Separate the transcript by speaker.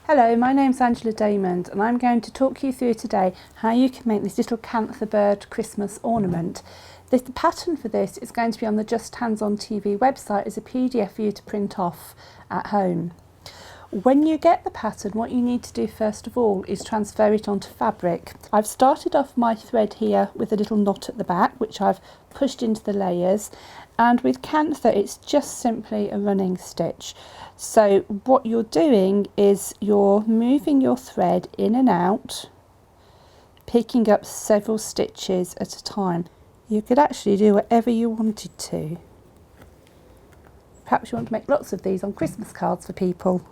Speaker 1: Hello, my name's Angela Daymond and I'm going to talk you through today how you can make this little Kantha bird Christmas ornament. The pattern for this is going to be on the Justhands-on.tv website as a PDF for you to print off at home. When you get the pattern, what you need to do first of all is transfer it onto fabric. I've started off my thread here with a little knot at the back, which I've pushed into the layers, and with Kantha it's just simply a running stitch. So what you're doing is you're moving your thread in and out, picking up several stitches at a time. You could actually do whatever you wanted to. Perhaps you want to make lots of these on Christmas cards for people.